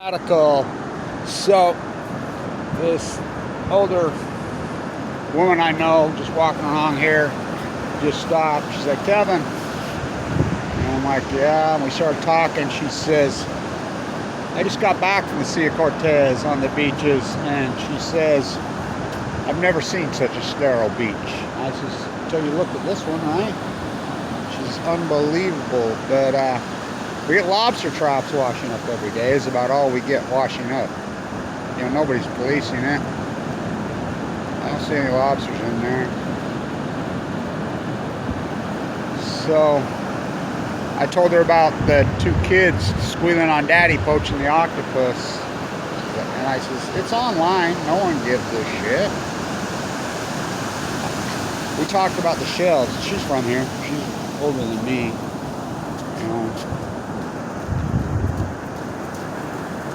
Radical. So this older woman I know just walking along here just stopped. She's like, Kevin, and I'm like, yeah. And we started talking. She says, I just got back from the Sea of Cortez on the beaches, and she says, I've never seen such a sterile beach. I says, until you look at this one, right? She's unbelievable. But we get lobster traps washing up every day. Is about all we get washing up. You know, nobody's policing it. I don't see any lobsters in there. So I told her about the two kids squealing on daddy poaching the octopus. And I says, it's online. No one gives a shit. We talked about the shells. She's from here. She's older than me. You know.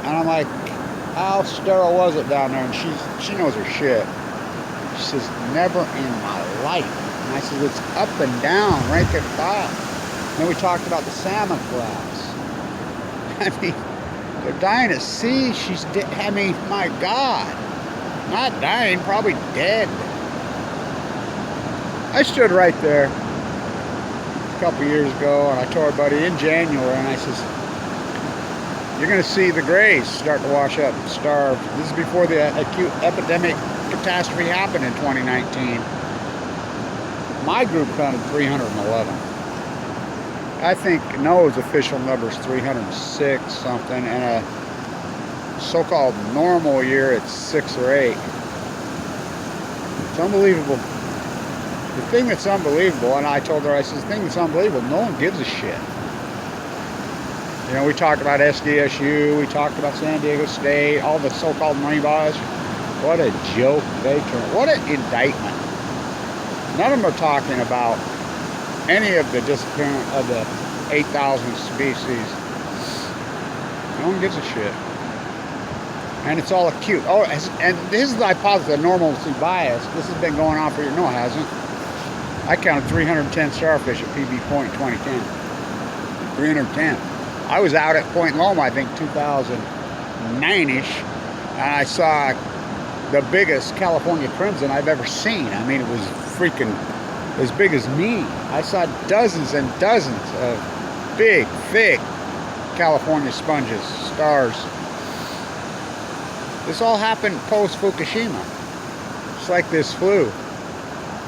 And I'm like, how sterile was it down there? And she knows her shit. She says, never in my life. And I said, it's up and down, right there at the bottom. Then we talked about the salmon class. I mean, they're dying at sea. She's dead. I mean, my God. Not dying, probably dead. I stood right there a couple years ago, and I told everybody in January, and I says, you're going to see the grays start to wash up and starve. This is before the acute epidemic catastrophe happened in 2019. My group counted 311. I think NOAA's official number is 306 something, and a so-called normal year it's 6 or 8. It's unbelievable. The thing that's unbelievable, and I told her, I said, the thing that's unbelievable, no one gives a shit. You know, we talked about SDSU, we talked about San Diego State, all the so-called money bars. What a joke they turned. What an indictment. None of them are talking about any of the disappearance of the 8,000 species. No one gives a shit. And it's all acute. Oh, and this is the hypothesis of normalcy bias. This has been going on for years. No, it hasn't. I counted 310 starfish at PB Point in 2010. 310. I was out at Point Loma, I think, 2009-ish, and I saw the biggest California crimson I've ever seen. I mean, it was freaking as big as me. I saw dozens and dozens of big, thick California sponges, stars. This all happened post-Fukushima. It's like this flu.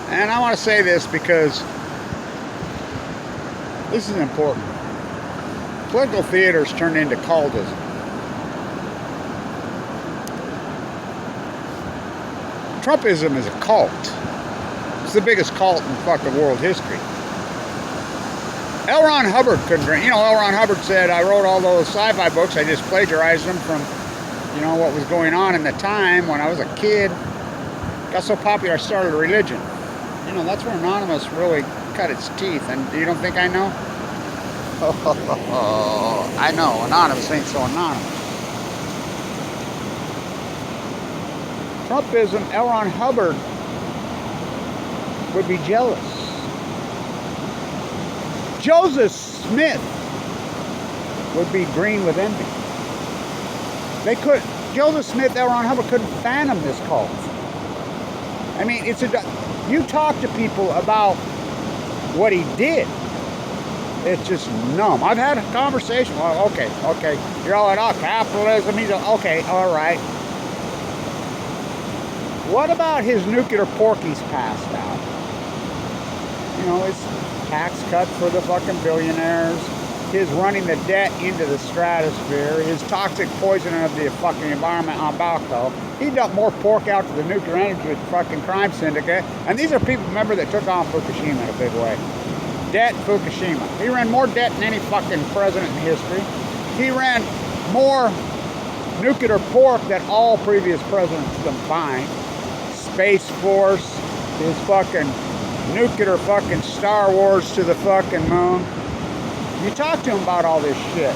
And I want to say this because this is important. Political theater's turned into cultism. Trumpism is a cult. It's the biggest cult in fucking world history. L. Ron Hubbard couldn't drink. You know, L. Ron Hubbard said, I wrote all those sci-fi books. I just plagiarized them from, you know, what was going on in the time when I was a kid. Got so popular, I started a religion. You know, that's where Anonymous really cut its teeth. And you don't think I know? I know, Anonymous ain't so anonymous. Trumpism, L. Ron Hubbard would be jealous. Joseph Smith would be green with envy. Joseph Smith, L. Ron Hubbard couldn't fathom this cult. I mean, you talk to people about what he did. It's just numb. I've had a conversation. Well, okay. You're all like, oh, capitalism. He's okay, all right. What about his nuclear pork he's passed out? You know, his tax cuts for the fucking billionaires, his running the debt into the stratosphere, his toxic poisoning of the fucking environment on Balco. He dumped more pork out to the nuclear energy fucking crime syndicate. And these are people, remember, that took on Fukushima in a big way. Debt, Fukushima. He ran more debt than any fucking president in history. He ran more nuclear pork than all previous presidents combined. Space Force, his fucking nuclear fucking Star Wars to the fucking moon. You talk to him about all this shit.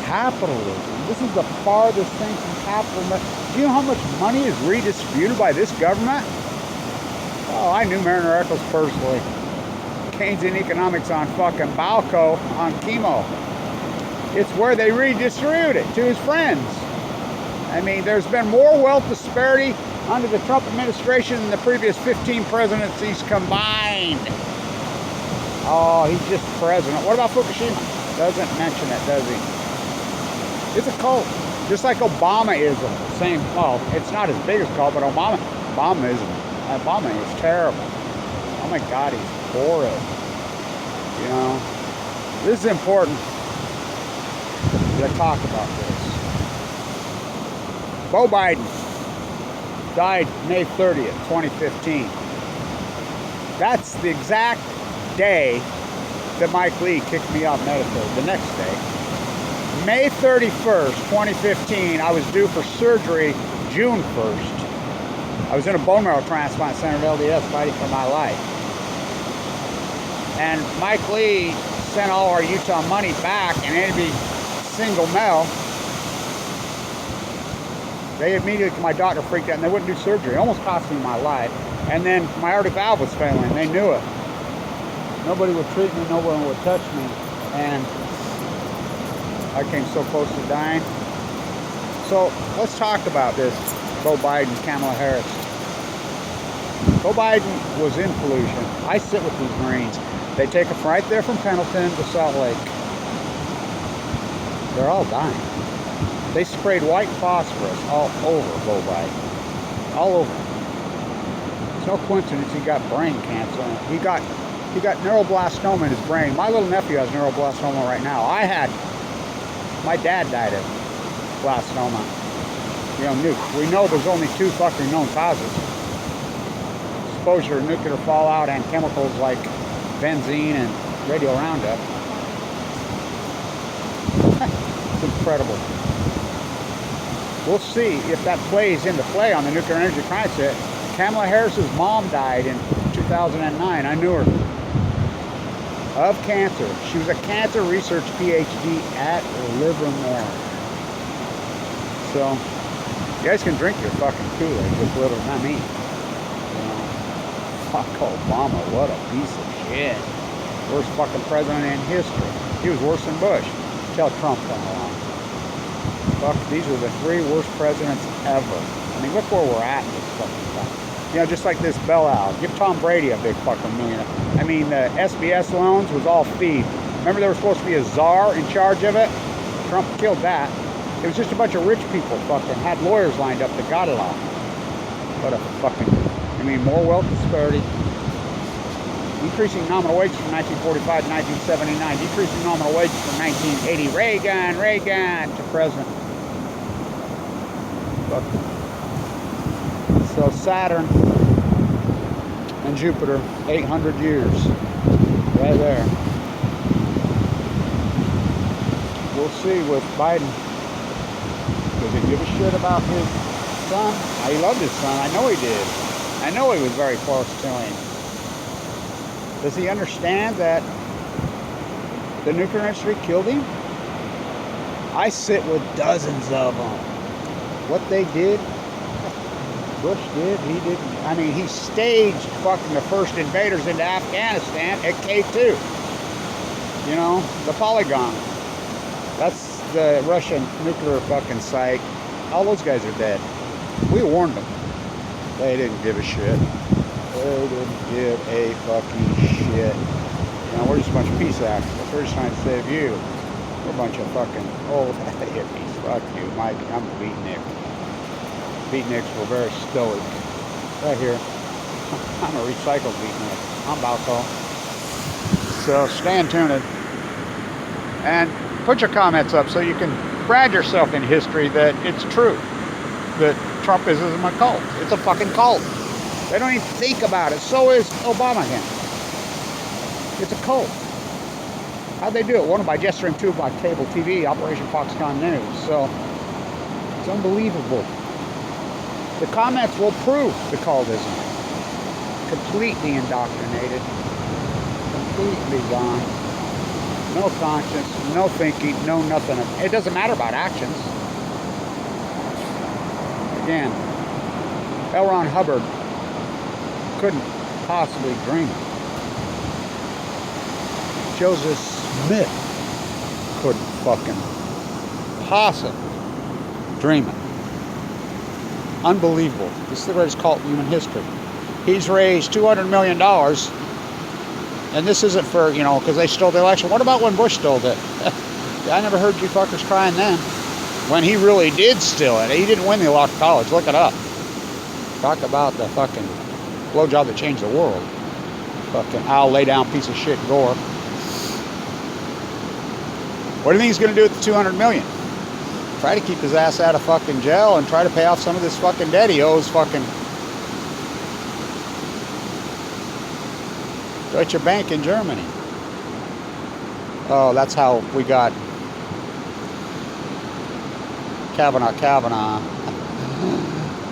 Capitalism. This is the farthest thing from capitalism. Do you know how much money is redistributed by this government? Oh, I knew Mariner Eccles personally. Keynesian economics on fucking Balco on chemo. It's where they redistribute it to his friends. I mean, there's been more wealth disparity under the Trump administration than the previous 15 presidencies combined. Oh, he's just president. What about Fukushima? Doesn't mention it, does he? It's a cult. Just like Obama-ism. Same, well, it's not as big as a cult, but Obama-ism. Obama is terrible. Oh my God, he's horrid. You know, this is important to talk about this. Beau Biden died May 30th, 2015. That's the exact day that Mike Lee kicked me off Medicaid, the next day. May 31st, 2015, I was due for surgery June 1st. I was in a bone marrow transplant center at LDS fighting for my life. And Mike Lee sent all our Utah money back in any single mail. They immediately, my doctor freaked out and they wouldn't do surgery. It almost cost me my life. And then my aortic valve was failing. They knew it. Nobody would treat me, no one would touch me. And I came so close to dying. So let's talk about this. Beau Biden, Kamala Harris. Beau Biden was in pollution. I sit with these Marines. They take them right there from Pendleton to Salt Lake. They're all dying. They sprayed white phosphorus all over Beau Biden. All over. It's no coincidence he got brain cancer. He got neuroblastoma in his brain. My little nephew has neuroblastoma right now. My dad died of blastoma. You know, we know there's only two fucking known causes. Exposure to nuclear fallout and chemicals like benzene and radio Roundup. It's incredible. We'll see if that plays into play on the nuclear energy crisis. Kamala Harris's mom died in 2009. I knew her. Of cancer. She was a cancer research PhD at Livermore. So, you guys can drink your fucking Kool-Aid with little, not me. You know, fuck Obama, what a piece of shit. Worst fucking president in history. He was worse than Bush. Till Trump come along. Fuck, these are the three worst presidents ever. I mean, look where we're at in this fucking time. You know, just like this bailout. Give Tom Brady a big fucking million. I mean, the SBS loans was all feed. Remember there was supposed to be a czar in charge of it? Trump killed that. It was just a bunch of rich people fucking had lawyers lined up that got it all. What a fucking, I mean, more wealth disparity. Increasing nominal wages from 1945 to 1979. Decreasing nominal wages from 1980. Reagan to present. Fuck. So Saturn and Jupiter, 800 years, right there. We'll see with Biden. Does he give a shit about his son? He loved his son. I know he did. I know he was very close to him. Does he understand that the nuclear industry killed him? I sit with dozens of them. What they did, Bush did, he didn't. I mean, he staged fucking the first invaders into Afghanistan at K2. You know, the Polygon. That's the Russian nuclear fucking site. All those guys are dead. We warned them. They didn't give a shit. They didn't give a fucking shit. You know, we're just a bunch of peace activists. We're just trying to save you. We're a bunch of fucking old hippies. Fuck you, Mike. I'm a beatnik. Beatniks were very stoic. Right here. I'm a recycled beatnik. I'm Balco. So stay tuned. And put your comments up so you can brand yourself in history that it's true. That Trumpism is a cult. It's a fucking cult. They don't even think about it. So is Obama him. It's a cult. How'd they do it? One by Jester and two by cable TV, Operation Foxconn News. So it's unbelievable. The comments will prove the cultism. Completely indoctrinated. Completely gone. No conscience, no thinking, no nothing. It doesn't matter about actions. Again, L. Ron Hubbard couldn't possibly dream it. Joseph Smith couldn't fucking possibly dream it. Unbelievable. This is the greatest cult in human history. He's raised $200 million, and this isn't for, you know, because they stole the election. What about when Bush stole it? I never heard you fuckers crying then. When he really did steal it. He didn't win the electoral college. Look it up. Talk about the fucking blowjob that changed the world. Fucking I'll lay down piece of shit Gore. What do you think he's going to do with the $200 million? Try to keep his ass out of fucking jail and try to pay off some of this fucking debt he owes fucking Deutsche Bank in Germany. Oh, that's how we got Kavanaugh.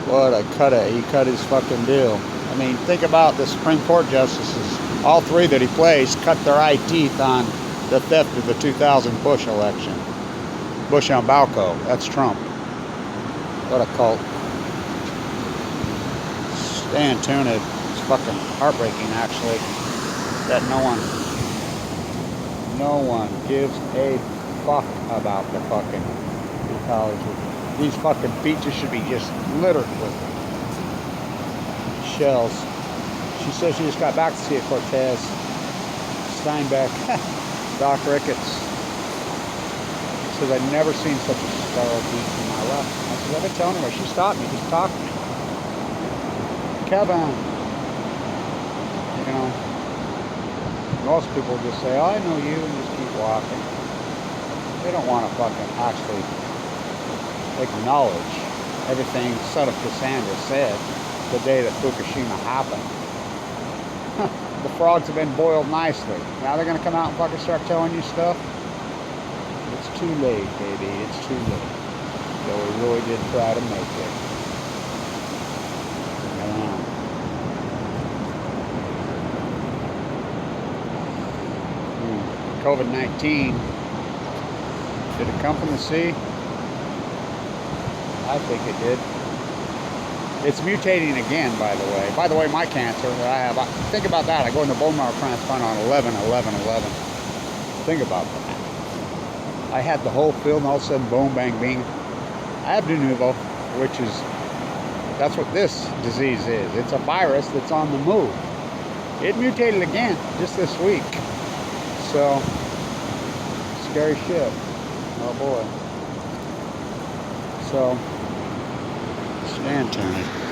What a cut-it. He cut his fucking deal. I mean, think about the Supreme Court justices. All three that he placed cut their eye teeth on the theft of the 2000 Bush election. Bush on Balco. That's Trump. What a cult. Staying tuned. It's fucking heartbreaking, actually, that no one gives a fuck about the fucking ecology. These fucking beaches should be just littered with shells. She says she just got back to see Cortez, Steinbeck, Doc Ricketts. She says, I've never seen such a sterile beach in my life. I said, I've been telling her, she stopped me, just talked to me. Kevin, you know, most people just say, oh, I know you, and just keep walking. They don't want to fucking actually acknowledge everything son of Cassandra said the day that Fukushima happened. The frogs have been boiled nicely. Now they're going to come out and fucking start telling you stuff? It's too late, baby. It's too late. So we really did try to make it. COVID-19. Did it come from the sea? I think it did. It's mutating again, by the way. By the way, my cancer that I have, think about that. I go into bone marrow transplant on 11/11/11. Think about that. I had the whole field, and all of a sudden, boom, bang, bing. I have de novo, which is, that's what this disease is. It's a virus that's on the move. It mutated again just this week. So, scary shit. Oh boy. So, stand tuned.